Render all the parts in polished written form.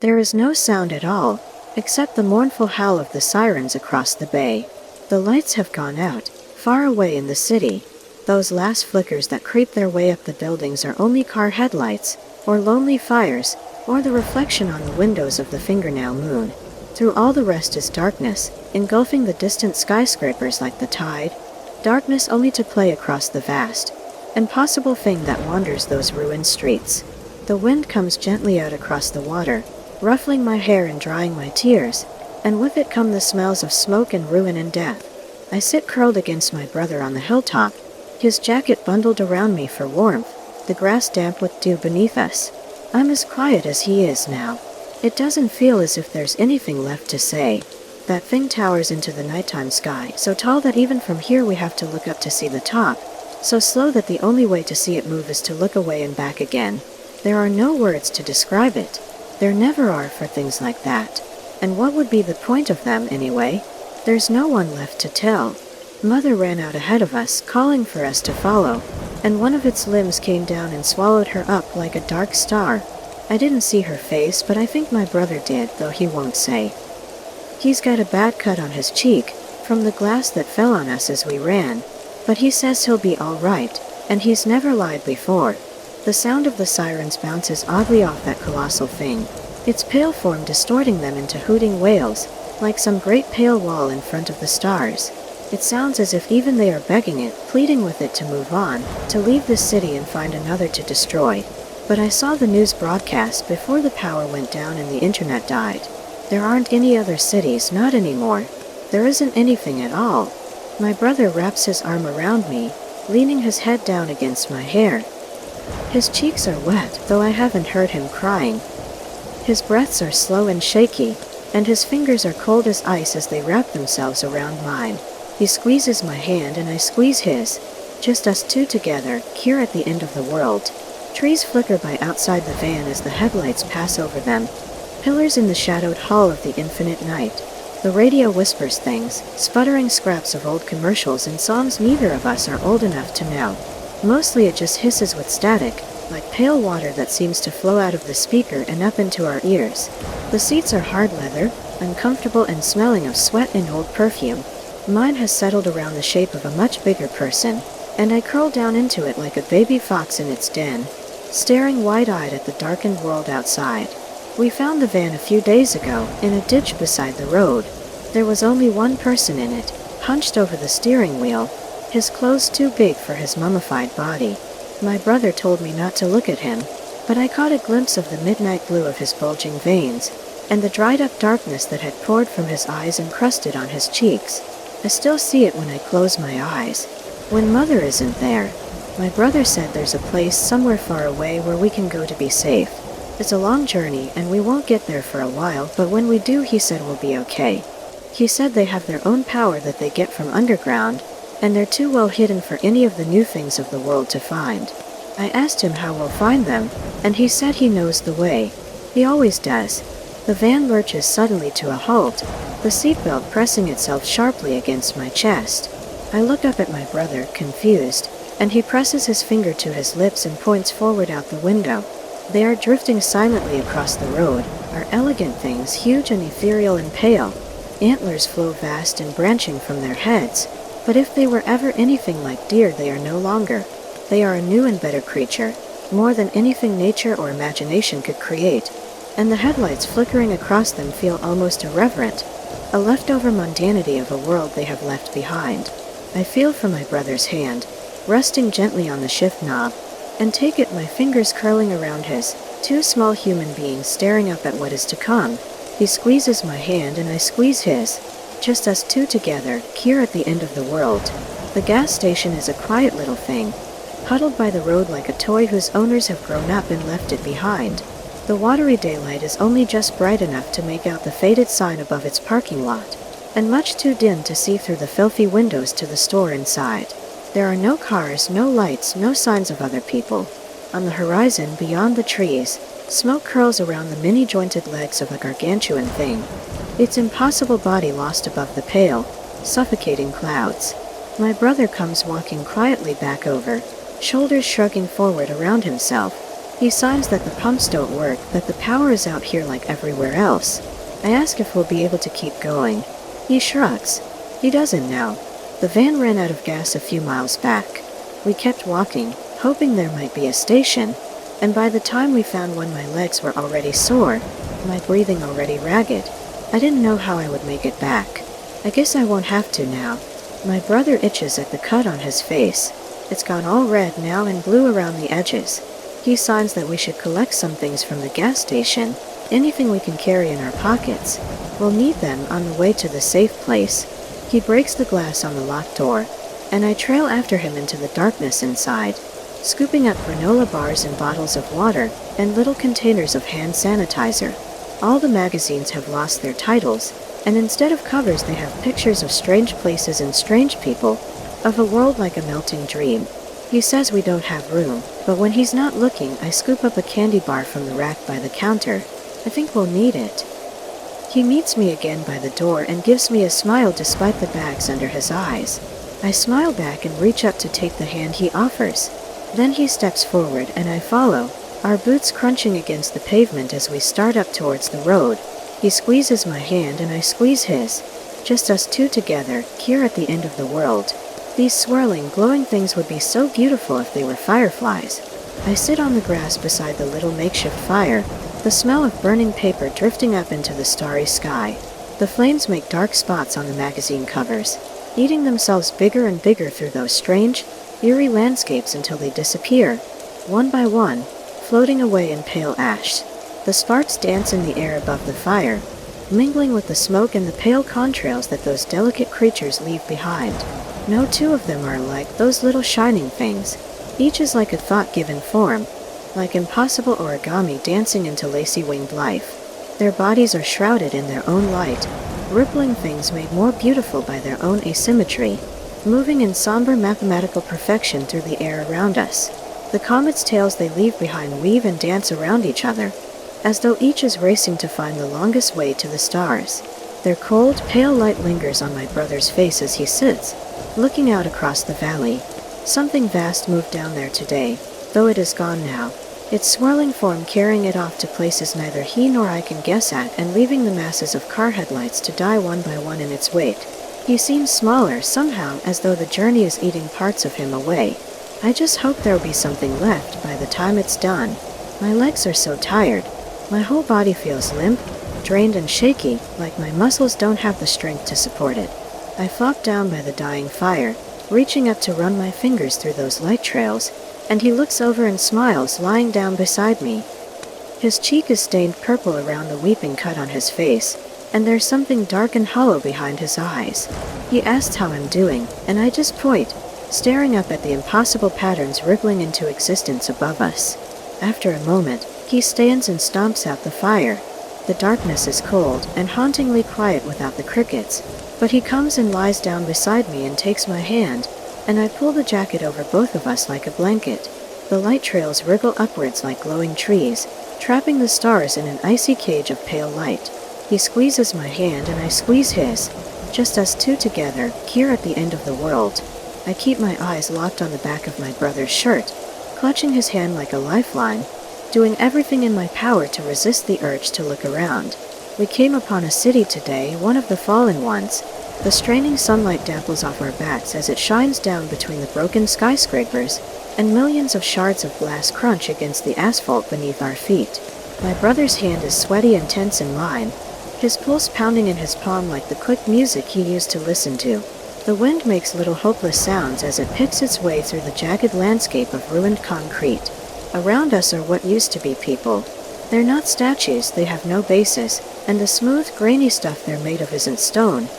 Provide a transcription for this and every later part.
There is no sound at all, except the mournful howl of the sirens across the bay. The lights have gone out, far away in the city. Those last flickers that creep their way up the buildings are only car headlights, or lonely fires, or the reflection on the windows of the fingernail moon. Through all the rest is darkness, engulfing the distant skyscrapers like the tide. Darkness only to play across the vast, impossible thing that wanders those ruined streets. The wind comes gently out across the water, ruffling my hair and drying my tears, and with it come the smells of smoke and ruin and death. I sit curled against my brother on the hilltop, his jacket bundled around me for warmth, the grass damp with dew beneath us. I'm as quiet as he is now. It doesn't feel as if there's anything left to say. That thing towers into the nighttime sky, so tall that even from here we have to look up to see the top, so slow that the only way to see it move is to look away and back again. There are no words to describe it. There never are for things like that. And what would be the point of them anyway? There's no one left to tell. Mother ran out ahead of us, calling for us to follow, and one of its limbs came down and swallowed her up like a dark star. I didn't see her face, but I think my brother did, though he won't say. He's got a bad cut on his cheek, from the glass that fell on us as we ran, but he says he'll be all right, and he's never lied before. The sound of the sirens bounces oddly off that colossal thing, its pale form distorting them into hooting wails, like some great pale wall in front of the stars. It sounds as if even they are begging it, pleading with it to move on, to leave this city and find another to destroy. But I saw the news broadcast before the power went down and the internet died. There aren't any other cities, not anymore. There isn't anything at all. My brother wraps his arm around me, leaning his head down against my hair. His cheeks are wet, though I haven't heard him crying. His breaths are slow and shaky, and his fingers are cold as ice as they wrap themselves around mine. He squeezes my hand and I squeeze his, just us two together, here at the end of the world. Trees flicker by outside the van as the headlights pass over them. Pillars in the shadowed hall of the infinite night. The radio whispers things, sputtering scraps of old commercials and songs neither of us are old enough to know. Mostly it just hisses with static, like pale water that seems to flow out of the speaker and up into our ears. The seats are hard leather, uncomfortable and smelling of sweat and old perfume. Mine has settled around the shape of a much bigger person, and I curl down into it like a baby fox in its den, staring wide-eyed at the darkened world outside. We found the van a few days ago, in a ditch beside the road. There was only one person in it, hunched over the steering wheel, his clothes too big for his mummified body. My brother told me not to look at him, but I caught a glimpse of the midnight blue of his bulging veins, and the dried-up darkness that had poured from his eyes and crusted on his cheeks. I still see it when I close my eyes. When Mother isn't there. My brother said there's a place somewhere far away where we can go to be safe. It's a long journey and we won't get there for a while, but when we do, he said we'll be okay. He said they have their own power that they get from underground, and they're too well hidden for any of the new things of the world to find. I asked him how we'll find them, and he said he knows the way. He always does. The van lurches suddenly to a halt, the seatbelt pressing itself sharply against my chest. I look up at my brother, confused, and he presses his finger to his lips and points forward out the window. They are drifting silently across the road, are elegant things, huge and ethereal and pale. Antlers flow vast and branching from their heads, but if they were ever anything like deer, they are no longer. They are a new and better creature, more than anything nature or imagination could create, and the headlights flickering across them feel almost irreverent, a leftover mundanity of a world they have left behind. I feel for my brother's hand, resting gently on the shift knob, and take it, my fingers curling around his, two small human beings staring up at what is to come. He squeezes my hand and I squeeze his, just us two together, here at the end of the world. The gas station is a quiet little thing, huddled by the road like a toy whose owners have grown up and left it behind. The watery daylight is only just bright enough to make out the faded sign above its parking lot, and much too dim to see through the filthy windows to the store inside. There are no cars, no lights, no signs of other people. On the horizon, beyond the trees, smoke curls around the many-jointed legs of a gargantuan thing, its impossible body lost above the pale, suffocating clouds. My brother comes walking quietly back over, shoulders shrugging forward around himself. He signs that the pumps don't work, that the power is out here like everywhere else. I ask if we'll be able to keep going. He shrugs. He doesn't now. The van ran out of gas a few miles back. We kept walking, hoping there might be a station, and by the time we found one my legs were already sore, my breathing already ragged. I didn't know how I would make it back. I guess I won't have to now. My brother itches at the cut on his face. It's gone all red now and blue around the edges. He signs that we should collect some things from the gas station, anything we can carry in our pockets. We'll need them on the way to the safe place. He breaks the glass on the locked door, and I trail after him into the darkness inside, scooping up granola bars and bottles of water, and little containers of hand sanitizer. All the magazines have lost their titles, and instead of covers they have pictures of strange places and strange people, of a world like a melting dream. He says we don't have room, but when he's not looking, I scoop up a candy bar from the rack by the counter. I think we'll need it. He meets me again by the door and gives me a smile despite the bags under his eyes. I smile back and reach up to take the hand he offers. Then he steps forward and I follow, our boots crunching against the pavement as we start up towards the road. He squeezes my hand and I squeeze his. Just us two together, here at the end of the world. These swirling, glowing things would be so beautiful if they were fireflies. I sit on the grass beside the little makeshift fire, the smell of burning paper drifting up into the starry sky. The flames make dark spots on the magazine covers, eating themselves bigger and bigger through those strange, eerie landscapes until they disappear, one by one, floating away in pale ash. The sparks dance in the air above the fire, mingling with the smoke and the pale contrails that those delicate creatures leave behind. No two of them are alike, those little shining things. Each is like a thought given form, like impossible origami dancing into lacy winged life. Their bodies are shrouded in their own light, rippling things made more beautiful by their own asymmetry, moving in somber mathematical perfection through the air around us. The comets' tails they leave behind weave and dance around each other, as though each is racing to find the longest way to the stars. Their cold, pale light lingers on my brother's face as he sits, looking out across the valley. Something vast moved down there today, though it is gone now, its swirling form carrying it off to places neither he nor I can guess at and leaving the masses of car headlights to die one by one in its wake. He seems smaller somehow, as though the journey is eating parts of him away. I just hope there'll be something left by the time it's done. My legs are so tired. My whole body feels limp, drained and shaky, like my muscles don't have the strength to support it. I flop down by the dying fire, reaching up to run my fingers through those light trails, and he looks over and smiles, lying down beside me. His cheek is stained purple around the weeping cut on his face, and there's something dark and hollow behind his eyes. He asks how I'm doing, and I just point, staring up at the impossible patterns rippling into existence above us. After a moment, he stands and stomps out the fire. The darkness is cold and hauntingly quiet without the crickets, but he comes and lies down beside me and takes my hand, and I pull the jacket over both of us like a blanket. The light trails wriggle upwards like glowing trees, trapping the stars in an icy cage of pale light. He squeezes my hand and I squeeze his, just us two together, here at the end of the world. I keep my eyes locked on the back of my brother's shirt, clutching his hand like a lifeline, doing everything in my power to resist the urge to look around. We came upon a city today, one of the fallen ones. The straining sunlight dapples off our backs as it shines down between the broken skyscrapers, and millions of shards of glass crunch against the asphalt beneath our feet. My brother's hand is sweaty and tense in mine, his pulse pounding in his palm like the quick music he used to listen to. The wind makes little hopeless sounds as it picks its way through the jagged landscape of ruined concrete. Around us are what used to be people. They're not statues, they have no bases, and the smooth, grainy stuff they're made of isn't stone,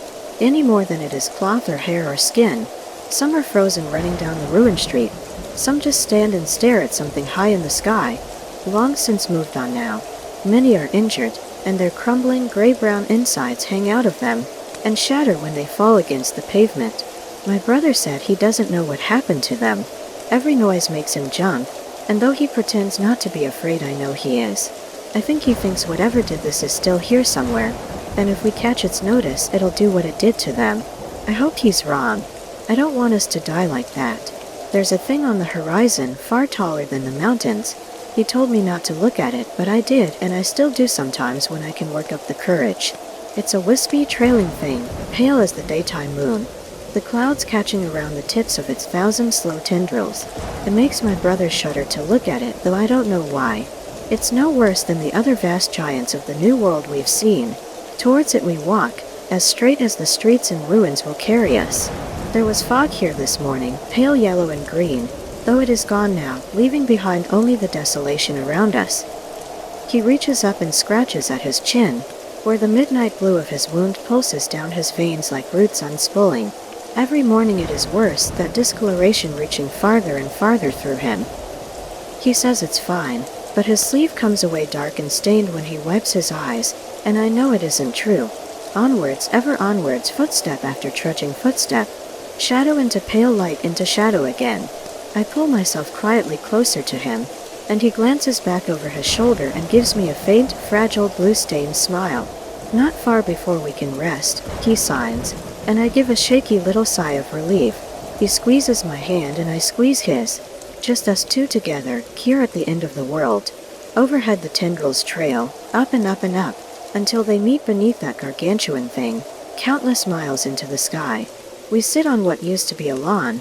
any more than it is cloth or hair or skin. Some are frozen running down the ruined street. Some just stand and stare at something high in the sky, long since moved on now. Many are injured, and their crumbling, gray-brown insides hang out of them, and shatter when they fall against the pavement. My brother said he doesn't know what happened to them. Every noise makes him jump, and though he pretends not to be afraid, I know he is. I think he thinks whatever did this is still here somewhere, and if we catch its notice, it'll do what it did to them. I hope he's wrong. I don't want us to die like that. There's a thing on the horizon, far taller than the mountains, He told me not to look at it, but I did, and I still do sometimes when I can work up the courage. It's a wispy, trailing thing, pale as the daytime moon, the clouds catching around the tips of its 1,000 slow tendrils. It makes my brother shudder to look at it, though I don't know why. It's no worse than the other vast giants of the new world we've seen. Towards it we walk, as straight as the streets and ruins will carry us. There was fog here this morning, pale yellow and green, though it is gone now, leaving behind only the desolation around us. He reaches up and scratches at his chin, where the midnight blue of his wound pulses down his veins like roots unspooling. Every morning it is worse, that discoloration reaching farther and farther through him. He says it's fine, but his sleeve comes away dark and stained when he wipes his eyes, and I know it isn't true. Onwards, ever onwards, footstep after trudging footstep. Shadow into pale light into shadow again. I pull myself quietly closer to him, and he glances back over his shoulder and gives me a faint, fragile blue-stained smile. Not far before we can rest, he signs, and I give a shaky little sigh of relief. He squeezes my hand and I squeeze his. Just us two together, here at the end of the world. Overhead the tendrils trail, up and up and up, until they meet beneath that gargantuan thing, countless miles into the sky. We sit on what used to be a lawn,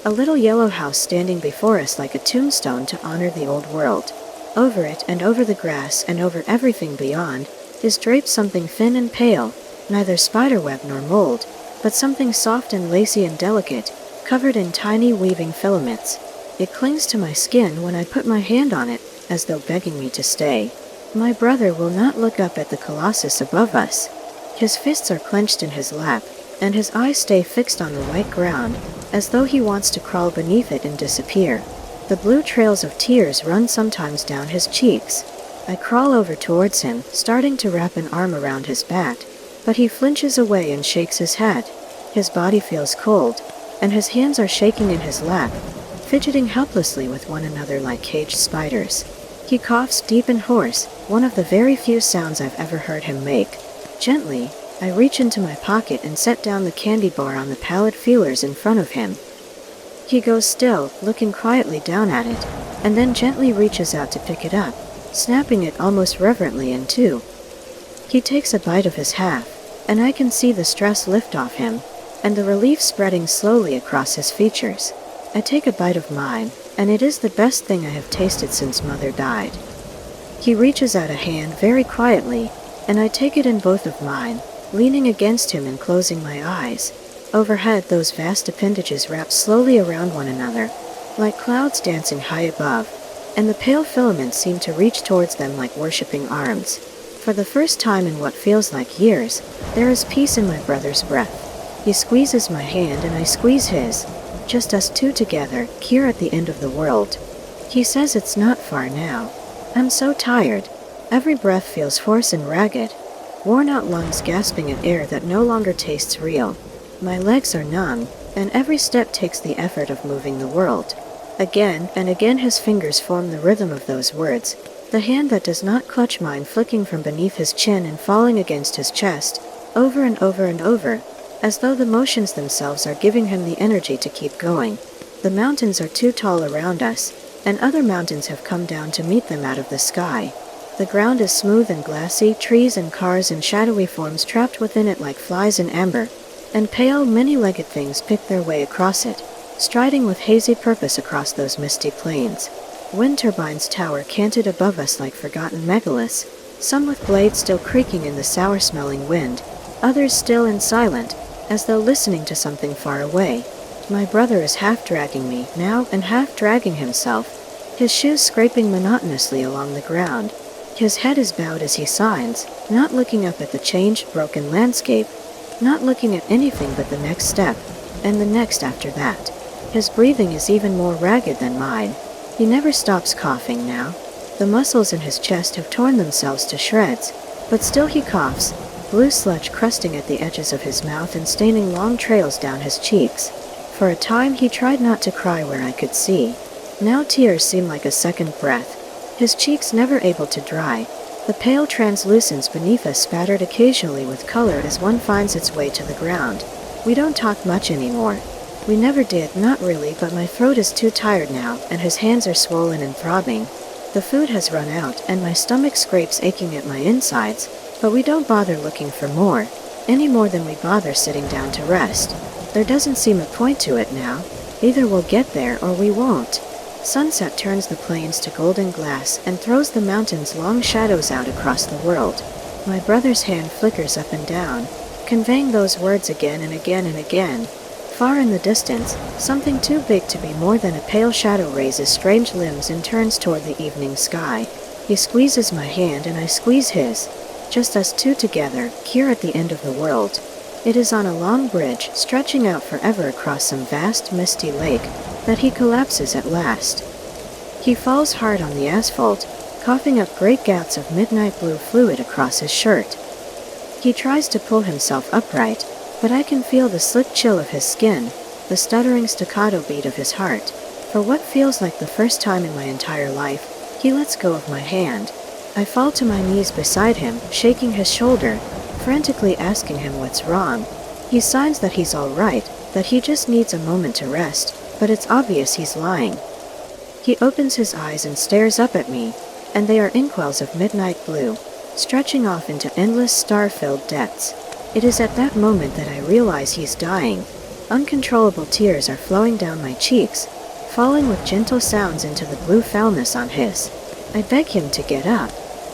a little yellow house standing before us like a tombstone to honor the old world. Over it and over the grass and over everything beyond is draped something thin and pale, neither spiderweb nor mold, but something soft and lacy and delicate, covered in tiny weaving filaments. It clings to my skin when I put my hand on it, as though begging me to stay. My brother will not look up at the colossus above us. His fists are clenched in his lap, and his eyes stay fixed on the white ground, as though he wants to crawl beneath it and disappear. The blue trails of tears run sometimes down his cheeks. I crawl over towards him, starting to wrap an arm around his back, but he flinches away and shakes his head. His body feels cold, and his hands are shaking in his lap, fidgeting helplessly with one another like caged spiders. He coughs deep and hoarse, one of the very few sounds I've ever heard him make. Gently, I reach into my pocket and set down the candy bar on the pallid feelers in front of him. He goes still, looking quietly down at it, and then gently reaches out to pick it up, snapping it almost reverently in two. He takes a bite of his half, and I can see the stress lift off him, and the relief spreading slowly across his features. I take a bite of mine, and it is the best thing I have tasted since Mother died. He reaches out a hand very quietly, and I take it in both of mine, leaning against him and closing my eyes. Overhead those vast appendages wrap slowly around one another, like clouds dancing high above, and the pale filaments seem to reach towards them like worshipping arms. For the first time in what feels like years, there is peace in my brother's breath. He squeezes my hand and I squeeze his, just us two together, here at the end of the world. He says it's not far now. I'm so tired. Every breath feels hoarse and ragged, worn-out lungs gasping at air that no longer tastes real. My legs are numb, and every step takes the effort of moving the world. Again and again his fingers form the rhythm of those words, the hand that does not clutch mine flicking from beneath his chin and falling against his chest, over and over and over, as though the motions themselves are giving him the energy to keep going. The mountains are too tall around us, and other mountains have come down to meet them out of the sky. The ground is smooth and glassy, trees and cars and shadowy forms trapped within it like flies in amber, and pale, many-legged things pick their way across it, striding with hazy purpose across those misty plains. Wind turbines tower canted above us like forgotten megaliths, some with blades still creaking in the sour-smelling wind, others still and silent, as though listening to something far away. My brother is half dragging me now and half dragging himself, his shoes scraping monotonously along the ground. His head is bowed as he signs, not looking up at the changed, broken landscape, not looking at anything but the next step, and the next after that. His breathing is even more ragged than mine. He never stops coughing now. The muscles in his chest have torn themselves to shreds, but still he coughs, blue sludge crusting at the edges of his mouth and staining long trails down his cheeks. For a time he tried not to cry where I could see. Now tears seem like a second breath, his cheeks never able to dry, the pale translucence beneath us spattered occasionally with color as one finds its way to the ground. We don't talk much anymore. We never did, not really, but my throat is too tired now, and his hands are swollen and throbbing. The food has run out and my stomach scrapes aching at my insides, but we don't bother looking for more, any more than we bother sitting down to rest. There doesn't seem a point to it now. Either we'll get there or we won't. Sunset turns the plains to golden glass and throws the mountains' long shadows out across the world. My brother's hand flickers up and down, conveying those words again and again and again. Far in the distance, something too big to be more than a pale shadow raises strange limbs and turns toward the evening sky. He squeezes my hand and I squeeze his. Just us two together, here at the end of the world. It is on a long bridge, stretching out forever across some vast, misty lake, that he collapses at last. He falls hard on the asphalt, coughing up great gouts of midnight blue fluid across his shirt. He tries to pull himself upright, but I can feel the slick chill of his skin, the stuttering staccato beat of his heart. For what feels like the first time in my entire life, he lets go of my hand. I fall to my knees beside him, shaking his shoulder, frantically asking him what's wrong. He signs that he's all right, that he just needs a moment to rest, but it's obvious he's lying. He opens his eyes and stares up at me, and they are inkwells of midnight blue, stretching off into endless star-filled depths. It is at that moment that I realize he's dying. Uncontrollable tears are flowing down my cheeks, falling with gentle sounds into the blue foulness on his. I beg him to get up.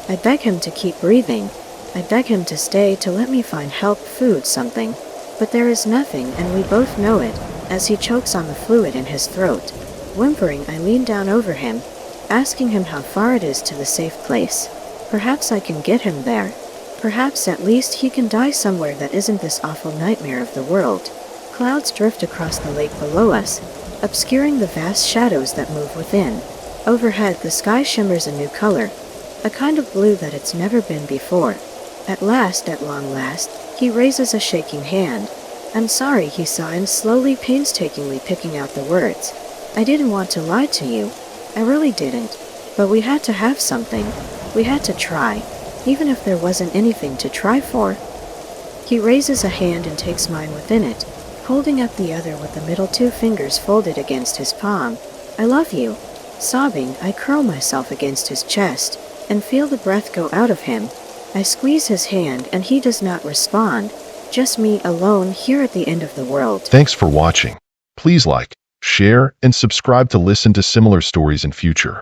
I beg him to keep breathing. I beg him to stay, to let me find help, food, something. But there is nothing, and we both know it, as he chokes on the fluid in his throat. Whimpering, I lean down over him, asking him how far it is to the safe place. Perhaps I can get him there. Perhaps at least he can die somewhere that isn't this awful nightmare of the world. Clouds drift across the lake below us, obscuring the vast shadows that move within. Overhead, the sky shimmers a new color, a kind of blue that it's never been before. At last, at long last, he raises a shaking hand. I'm sorry, he sighed, slowly, painstakingly picking out the words. I didn't want to lie to you. I really didn't. But we had to have something. We had to try, even if there wasn't anything to try for. He raises a hand and takes mine within it, holding up the other with the middle two fingers folded against his palm. I love you. Sobbing, I curl myself against his chest, and feel the breath go out of him. I squeeze his hand and he does not respond. Just me alone here at the end of the world. Thanks for watching. Please like, share, and subscribe to listen to similar stories in future.